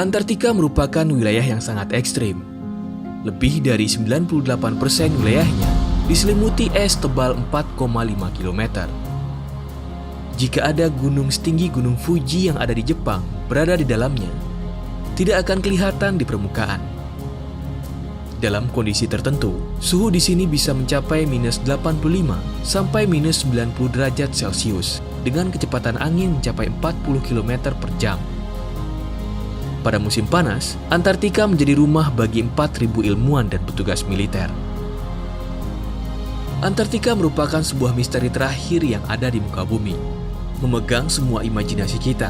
Antartika merupakan wilayah yang sangat ekstrim. Lebih dari 98% wilayahnya diselimuti es tebal 4,5 km. Jika ada gunung setinggi Gunung Fuji yang ada di Jepang berada di dalamnya, tidak akan kelihatan di permukaan. Dalam kondisi tertentu, suhu di sini bisa mencapai minus 85 sampai minus 90 derajat Celcius dengan kecepatan angin mencapai 40 km per jam. Pada musim panas, Antartika menjadi rumah bagi 4.000 ilmuwan dan petugas militer. Antartika merupakan sebuah misteri terakhir yang ada di muka bumi, memegang semua imajinasi kita.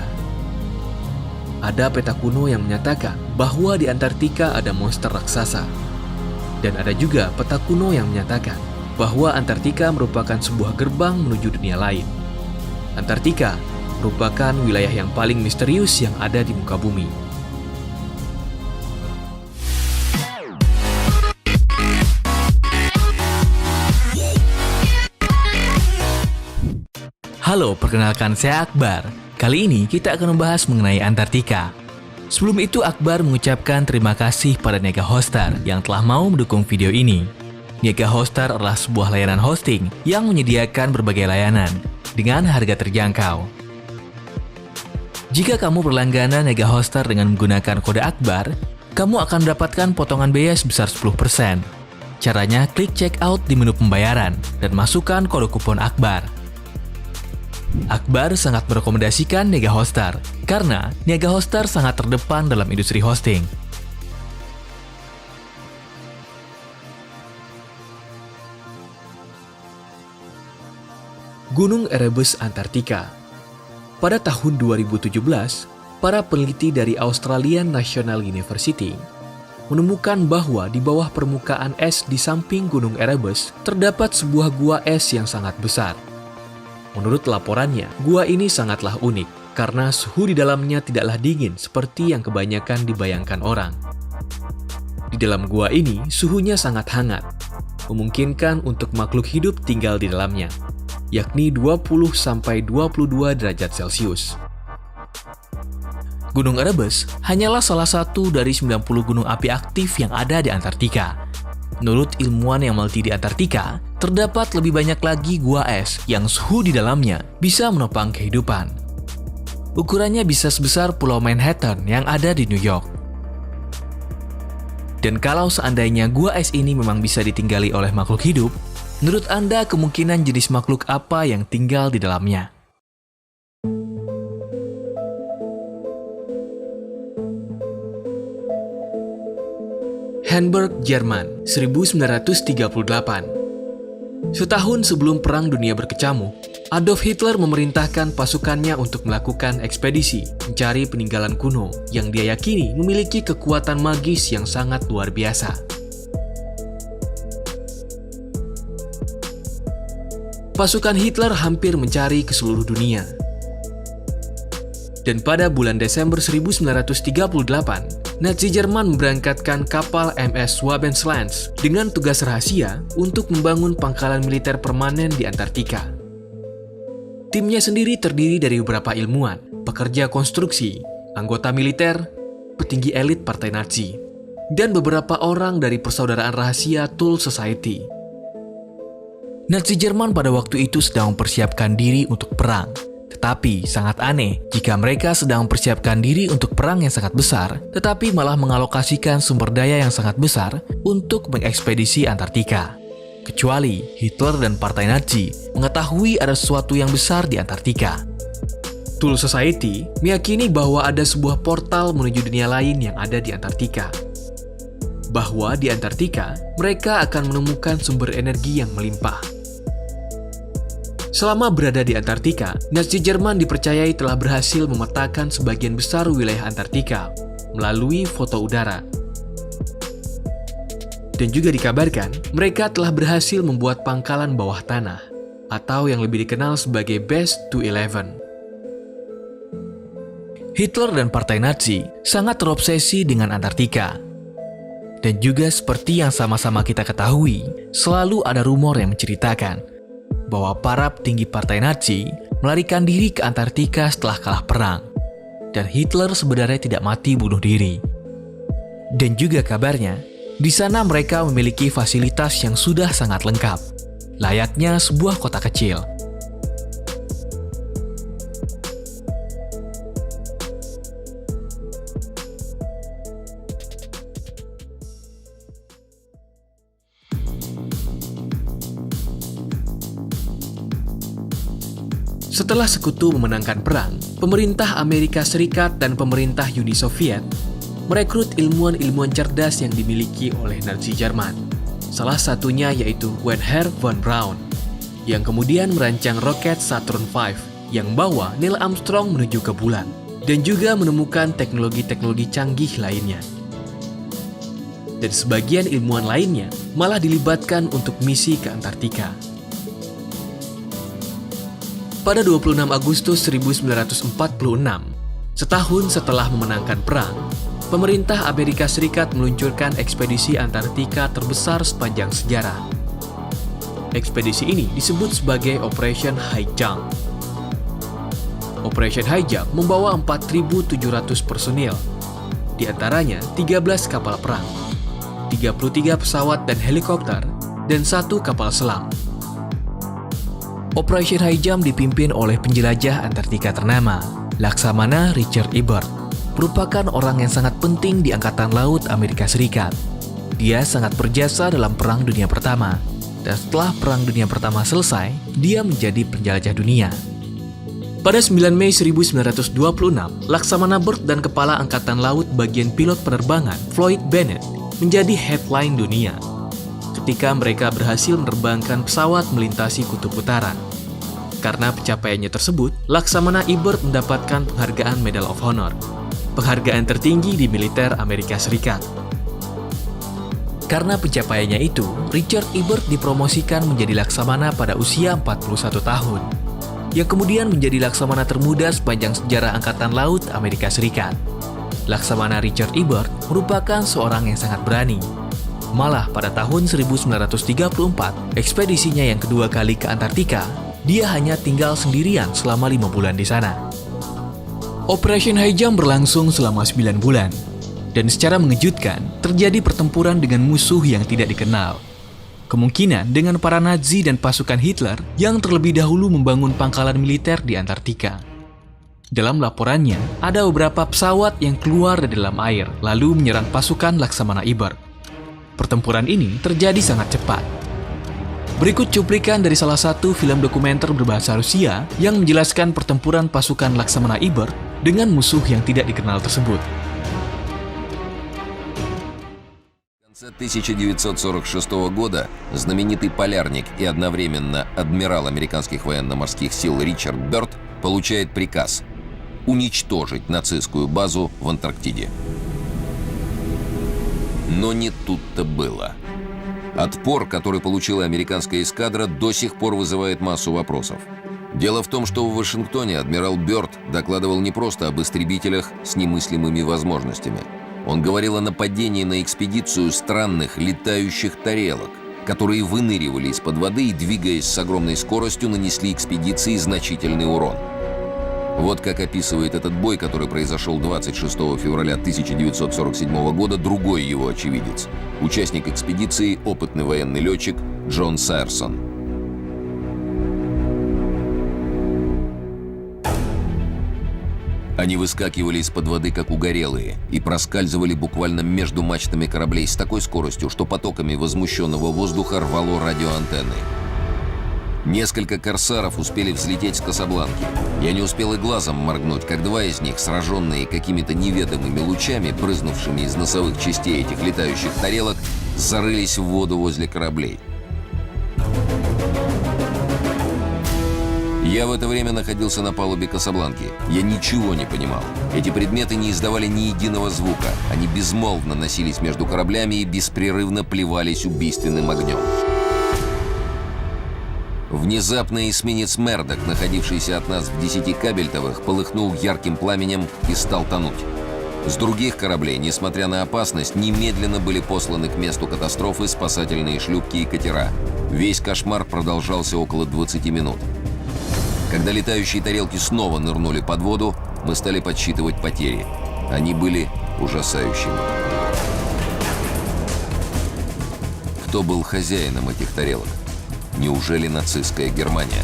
Ada peta kuno yang menyatakan bahwa di Antartika ada monster raksasa. Dan ada juga peta kuno yang menyatakan bahwa Antartika merupakan sebuah gerbang menuju dunia lain. Antartika merupakan wilayah yang paling misterius yang ada di muka bumi. Halo, perkenalkan saya Akbar. Kali ini kita akan membahas mengenai Antartika. Sebelum itu, Akbar mengucapkan terima kasih pada Niaga Hostar yang telah mau mendukung video ini. Niaga Hostar adalah sebuah layanan hosting yang menyediakan berbagai layanan dengan harga terjangkau. Jika kamu berlangganan Niaga Hostar dengan menggunakan kode Akbar, kamu akan mendapatkan potongan biaya sebesar 10%. Caranya, klik check out di menu pembayaran dan masukkan kode kupon Akbar. Akbar sangat merekomendasikan Niaga Hostar karena Niaga Hostar sangat terdepan dalam industri hosting. Gunung Erebus Antartika. Pada tahun 2017, para peneliti dari Australian National University menemukan bahwa di bawah permukaan es di samping Gunung Erebus terdapat sebuah gua es yang sangat besar. Menurut laporannya, gua ini sangatlah unik karena suhu di dalamnya tidaklah dingin seperti yang kebanyakan dibayangkan orang. Di dalam gua ini, suhunya sangat hangat, memungkinkan untuk makhluk hidup tinggal di dalamnya, yakni 20-22 derajat Celcius. Gunung Erebus hanyalah salah satu dari 90 gunung api aktif yang ada di Antartika. Menurut ilmuwan yang meneliti di Antartika, terdapat lebih banyak lagi gua es yang suhu di dalamnya bisa menopang kehidupan. Ukurannya bisa sebesar Pulau Manhattan yang ada di New York. Dan kalau seandainya gua es ini memang bisa ditinggali oleh makhluk hidup, menurut Anda kemungkinan jenis makhluk apa yang tinggal di dalamnya? Hamburg, Jerman, 1938. Setahun sebelum Perang Dunia berkecamuk, Adolf Hitler memerintahkan pasukannya untuk melakukan ekspedisi mencari peninggalan kuno yang dia yakini memiliki kekuatan magis yang sangat luar biasa. Pasukan Hitler hampir mencari ke seluruh dunia. Dan pada bulan Desember 1938, Nazi Jerman memberangkatkan kapal MS Schwabenland dengan tugas rahasia untuk membangun pangkalan militer permanen di Antartika. Timnya sendiri terdiri dari beberapa ilmuwan, pekerja konstruksi, anggota militer, petinggi elit partai Nazi, dan beberapa orang dari persaudaraan rahasia Thule Society. Nazi Jerman pada waktu itu sedang mempersiapkan diri untuk perang. Tetapi sangat aneh jika mereka sedang mempersiapkan diri untuk perang yang sangat besar, tetapi malah mengalokasikan sumber daya yang sangat besar untuk mengekspedisi Antartika. Kecuali Hitler dan Partai Nazi mengetahui ada sesuatu yang besar di Antartika. Thule Society meyakini bahwa ada sebuah portal menuju dunia lain yang ada di Antartika. Bahwa di Antartika mereka akan menemukan sumber energi yang melimpah. Selama berada di Antartika, Nazi Jerman dipercayai telah berhasil memetakan sebagian besar wilayah Antartika melalui foto udara. Dan juga dikabarkan, mereka telah berhasil membuat pangkalan bawah tanah, atau yang lebih dikenal sebagai Base 211. Hitler dan Partai Nazi sangat terobsesi dengan Antartika. Dan juga seperti yang sama-sama kita ketahui, selalu ada rumor yang menceritakan bahwa para petinggi Partai Nazi melarikan diri ke Antartika setelah kalah perang. dan Hitler sebenarnya tidak mati bunuh diri. Dan juga kabarnya, di sana mereka memiliki fasilitas yang sudah sangat lengkap, layaknya sebuah kota kecil. Setelah sekutu memenangkan perang, pemerintah Amerika Serikat dan pemerintah Uni Soviet merekrut ilmuwan-ilmuwan cerdas yang dimiliki oleh Nazi Jerman. Salah satunya yaitu Wernher von Braun, yang kemudian merancang roket Saturn V yang membawa Neil Armstrong menuju ke bulan, dan juga menemukan teknologi-teknologi canggih lainnya. Dan sebagian ilmuwan lainnya malah dilibatkan untuk misi ke Antartika. Pada 26 Agustus 1946, setahun setelah memenangkan perang, pemerintah Amerika Serikat meluncurkan ekspedisi Antartika terbesar sepanjang sejarah. Ekspedisi ini disebut sebagai Operation High Jump. Operation High Jump membawa 4.700 personil, di antaranya 13 kapal perang, 33 pesawat dan helikopter, dan 1 kapal selam. Operation High Jump dipimpin oleh penjelajah Antartika ternama, Laksamana Richard Ebert, merupakan orang yang sangat penting di Angkatan Laut Amerika Serikat. Dia sangat berjasa dalam Perang Dunia Pertama, dan setelah Perang Dunia Pertama selesai, dia menjadi penjelajah dunia. Pada 9 Mei 1926, Laksamana Bert dan Kepala Angkatan Laut bagian pilot penerbangan, Floyd Bennett, menjadi headline dunia ketika mereka berhasil menerbangkan pesawat melintasi kutub utara. Karena pencapaiannya tersebut, Laksamana Ebert mendapatkan penghargaan Medal of Honor, penghargaan tertinggi di militer Amerika Serikat. Karena pencapaiannya itu, Richard Ebert dipromosikan menjadi Laksamana pada usia 41 tahun, yang kemudian menjadi Laksamana termuda sepanjang sejarah Angkatan Laut Amerika Serikat. Laksamana Richard Ebert merupakan seorang yang sangat berani. Malah pada tahun 1934, ekspedisinya yang kedua kali ke Antartika, dia hanya tinggal sendirian selama 5 bulan di sana. Operation High Jump berlangsung selama 9 bulan, dan secara mengejutkan terjadi pertempuran dengan musuh yang tidak dikenal. Kemungkinan dengan para Nazi dan pasukan Hitler yang terlebih dahulu membangun pangkalan militer di Antartika. Dalam laporannya, ada beberapa pesawat yang keluar dari dalam air lalu menyerang pasukan Laksamana Ebert. Pertempuran ini terjadi sangat cepat. Berikut cuplikan dari salah satu film dokumenter berbahasa Rusia yang menjelaskan pertempuran pasukan Laksamana Ebert dengan musuh yang tidak dikenal tersebut. В конце 1946 года знаменитый полярник и одновременно адмирал американских военно-морских сил Ричард Бёрд получает приказ уничтожить нацистскую базу в Антарктиде. Но не тут-то было. Отпор, который получила американская эскадра, до сих пор вызывает массу вопросов. Дело в том, что в Вашингтоне адмирал Бёрд докладывал не просто об истребителях с немыслимыми возможностями. Он говорил о нападении на экспедицию странных летающих тарелок, которые выныривали из-под воды и, двигаясь с огромной скоростью, нанесли экспедиции значительный урон. Вот как описывает этот бой, который произошел 26 февраля 1947 года, другой его очевидец, участник экспедиции, опытный военный летчик Джон Сайерсон. Они выскакивали из-под воды, как угорелые, и проскальзывали буквально между мачтами кораблей с такой скоростью, что потоками возмущенного воздуха рвало радиоантенны. Несколько корсаров успели взлететь с Касабланки. Я не успел и глазом моргнуть, как два из них, сраженные какими-то неведомыми лучами, брызнувшими из носовых частей этих летающих тарелок, зарылись в воду возле кораблей. Я в это время находился на палубе Касабланки. Я ничего не понимал. Эти предметы не издавали ни единого звука. Они безмолвно носились между кораблями и беспрерывно плевались убийственным огнем. Внезапно эсминец «Мердок», находившийся от нас в 10 кабельтовых, полыхнул ярким пламенем и стал тонуть. С других кораблей, несмотря на опасность, немедленно были посланы к месту катастрофы спасательные шлюпки и катера. Весь кошмар продолжался около 20 минут. Когда летающие тарелки снова нырнули под воду, мы стали подсчитывать потери. Они были ужасающими. Кто был хозяином этих тарелок? Неужели нацистская Германия?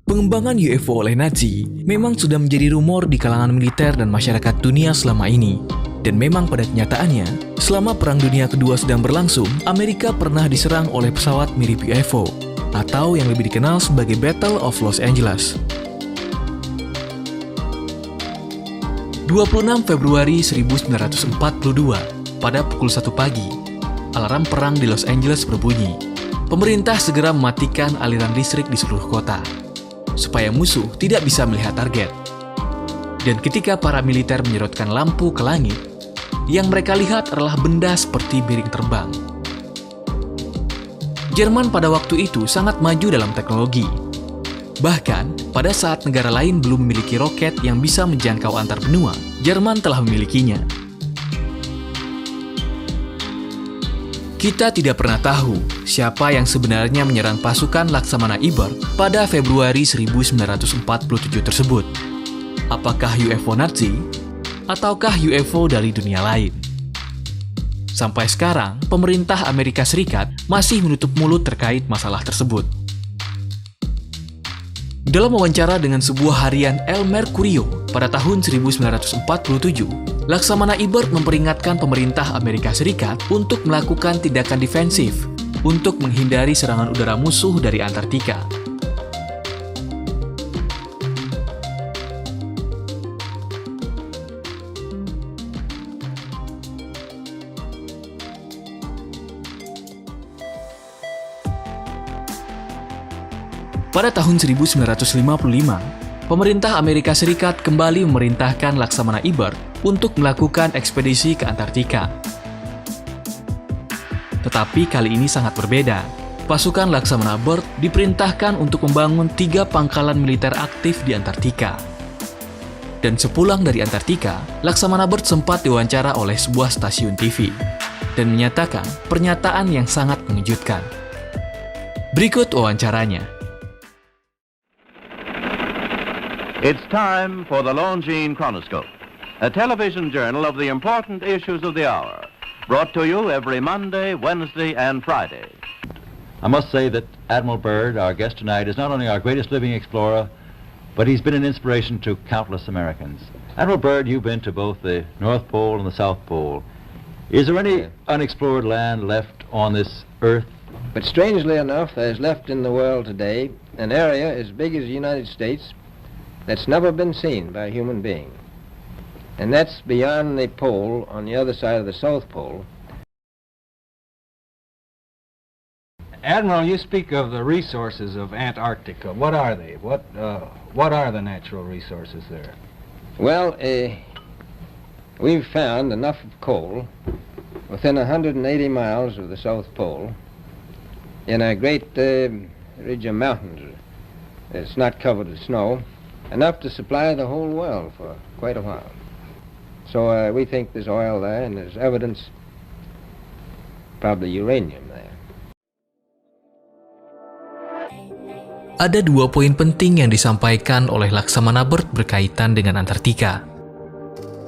Pengembangan UFO oleh Nazi memang sudah menjadi rumor di kalangan militer dan masyarakat dunia selama ini. Dan memang pada kenyataannya, selama Perang Dunia Kedua sedang berlangsung, Amerika pernah diserang oleh pesawat mirip UFO, atau yang lebih dikenal sebagai Battle of Los Angeles. 26 Februari 1942, pada pukul 1 pagi, alarm perang di Los Angeles berbunyi. Pemerintah segera mematikan aliran listrik di seluruh kota, supaya musuh tidak bisa melihat target. Dan ketika para militer menyerotkan lampu ke langit, yang mereka lihat adalah benda seperti piring terbang. Jerman pada waktu itu sangat maju dalam teknologi. Bahkan, pada saat negara lain belum memiliki roket yang bisa menjangkau antar benua, Jerman telah memilikinya. Kita tidak pernah tahu siapa yang sebenarnya menyerang pasukan Laksamana Ibert pada Februari 1947 tersebut. Apakah UFO Nazi ataukah UFO dari dunia lain? Sampai sekarang, pemerintah Amerika Serikat masih menutup mulut terkait masalah tersebut. Dalam wawancara dengan sebuah harian El Mercurio pada tahun 1947, Laksamana Ibert memperingatkan pemerintah Amerika Serikat untuk melakukan tindakan defensif untuk menghindari serangan udara musuh dari Antartika. Pada tahun 1955, pemerintah Amerika Serikat kembali memerintahkan Laksamana Ibert untuk melakukan ekspedisi ke Antartika. Tetapi kali ini sangat berbeda. Pasukan Laksamana Ibert diperintahkan untuk membangun 3 pangkalan militer aktif di Antartika. Dan sepulang dari Antartika, Laksamana Ibert sempat diwawancara oleh sebuah stasiun TV dan menyatakan pernyataan yang sangat mengejutkan. Berikut wawancaranya. It's time for the Longines Chronoscope, a television journal of the important issues of the hour, brought to you every Monday, Wednesday, and Friday. I must say that Admiral Byrd, our guest tonight, is not only our greatest living explorer, but he's been an inspiration to countless Americans. Admiral Byrd, you've been to both the North Pole and the South Pole. Is there any unexplored land left on this Earth? But strangely enough, there's left in the world today an area as big as the United States that's never been seen by a human being. And that's beyond the pole, on the other side of the South Pole. Admiral, you speak of the resources of Antarctica. What are they? What are the natural resources there? Well, we've found enough of coal within 180 miles of the South Pole in a great ridge of mountains. It's not covered with snow, enough to supply the whole world for quite a while. So we think there's oil there, and there's evidence, probably uranium there. Ada 2 poin penting yang disampaikan oleh Laksamana Ibert berkaitan dengan Antartika.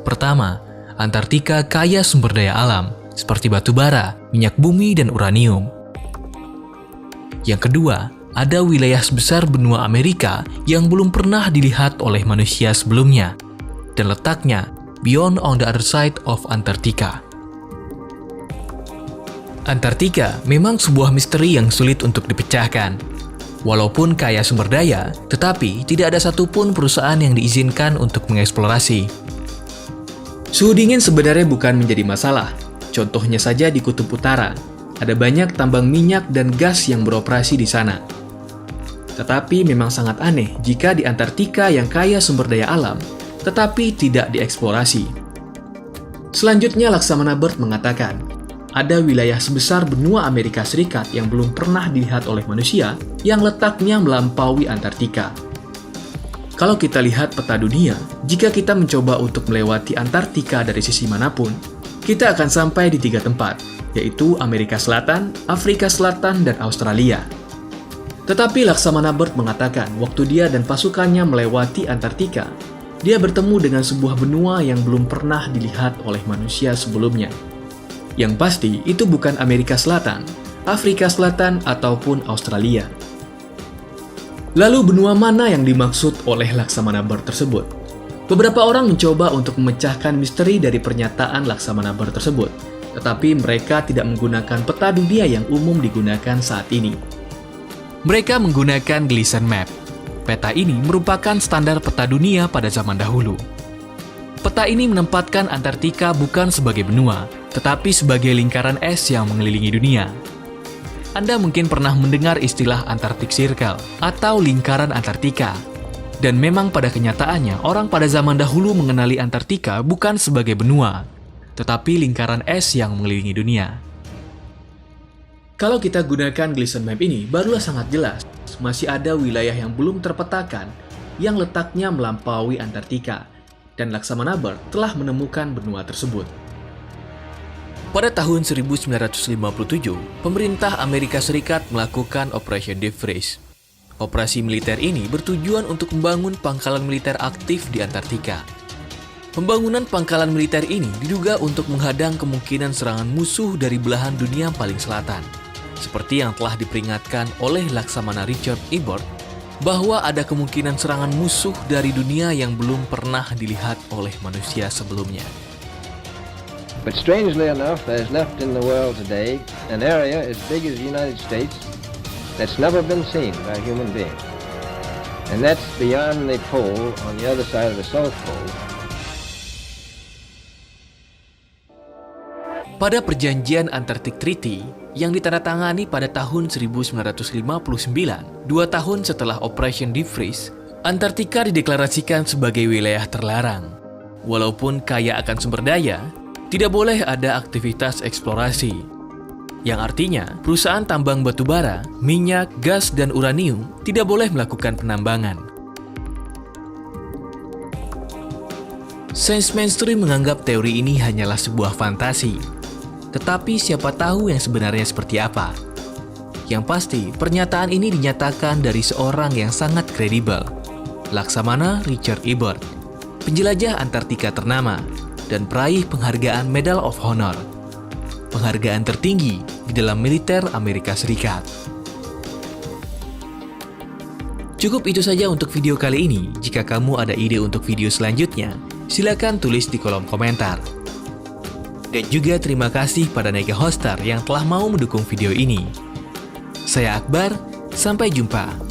Pertama, Antartika kaya sumber daya alam, seperti batu bara, minyak bumi, dan uranium. Yang kedua, ada wilayah sebesar benua Amerika yang belum pernah dilihat oleh manusia sebelumnya, dan letaknya beyond on the other side of Antartika. Antartika memang sebuah misteri yang sulit untuk dipecahkan. Walaupun kaya sumber daya, tetapi tidak ada satupun perusahaan yang diizinkan untuk mengeksplorasi. Suhu dingin sebenarnya bukan menjadi masalah. Contohnya saja di Kutub Utara, ada banyak tambang minyak dan gas yang beroperasi di sana. Tetapi memang sangat aneh jika di Antartika yang kaya sumber daya alam, tetapi tidak dieksplorasi. Selanjutnya Laksamana Ibert mengatakan, ada wilayah sebesar benua Amerika Serikat yang belum pernah dilihat oleh manusia yang letaknya melampaui Antartika. Kalau kita lihat peta dunia, jika kita mencoba untuk melewati Antartika dari sisi manapun, kita akan sampai di 3 tempat, yaitu Amerika Selatan, Afrika Selatan, dan Australia. Tetapi Laksamana Bird mengatakan waktu dia dan pasukannya melewati Antartika, dia bertemu dengan sebuah benua yang belum pernah dilihat oleh manusia sebelumnya. Yang pasti itu bukan Amerika Selatan, Afrika Selatan, ataupun Australia. Lalu benua mana yang dimaksud oleh Laksamana Bird tersebut? Beberapa orang mencoba untuk memecahkan misteri dari pernyataan Laksamana Bird tersebut, tetapi mereka tidak menggunakan peta dunia yang umum digunakan saat ini. Mereka menggunakan Gleason Map. Peta ini merupakan standar peta dunia pada zaman dahulu. Peta ini menempatkan Antartika bukan sebagai benua, tetapi sebagai lingkaran es yang mengelilingi dunia. Anda mungkin pernah mendengar istilah Antarctic Circle atau lingkaran Antartika. Dan memang pada kenyataannya, orang pada zaman dahulu mengenali Antartika bukan sebagai benua, tetapi lingkaran es yang mengelilingi dunia. Kalau kita gunakan Gleason Map ini, barulah sangat jelas, masih ada wilayah yang belum terpetakan yang letaknya melampaui Antartika, dan Laksamana Bird telah menemukan benua tersebut. Pada tahun 1957, pemerintah Amerika Serikat melakukan Operation Deep Freeze. Operasi militer ini bertujuan untuk membangun pangkalan militer aktif di Antartika. Pembangunan pangkalan militer ini diduga untuk menghadang kemungkinan serangan musuh dari belahan dunia paling selatan. Seperti yang telah diperingatkan oleh Laksamana Richard E. Byrd, bahwa ada kemungkinan serangan musuh dari dunia yang belum pernah dilihat oleh manusia sebelumnya. But strangely enough, there's left in the world today an area as big as the United States that's never been seen by human beings. And that's beyond the pole on the other side of the South Pole. Pada perjanjian Antarctic Treaty yang ditandatangani pada tahun 1959, 2 tahun setelah Operation Deep Freeze, Antartika dideklarasikan sebagai wilayah terlarang. Walaupun kaya akan sumber daya, tidak boleh ada aktivitas eksplorasi. Yang artinya, perusahaan tambang batubara, minyak, gas, dan uranium tidak boleh melakukan penambangan. Sains mainstream menganggap teori ini hanyalah sebuah fantasi. Tetapi siapa tahu yang sebenarnya seperti apa? Yang pasti, pernyataan ini dinyatakan dari seorang yang sangat kredibel, Laksamana Richard E. Byrd, penjelajah Antartika ternama, dan peraih penghargaan Medal of Honor, penghargaan tertinggi di dalam militer Amerika Serikat. Cukup itu saja untuk video kali ini. Jika kamu ada ide untuk video selanjutnya, silakan tulis di kolom komentar. Dan juga terima kasih pada Nega Hostar yang telah mau mendukung video ini. Saya Akbar, sampai jumpa.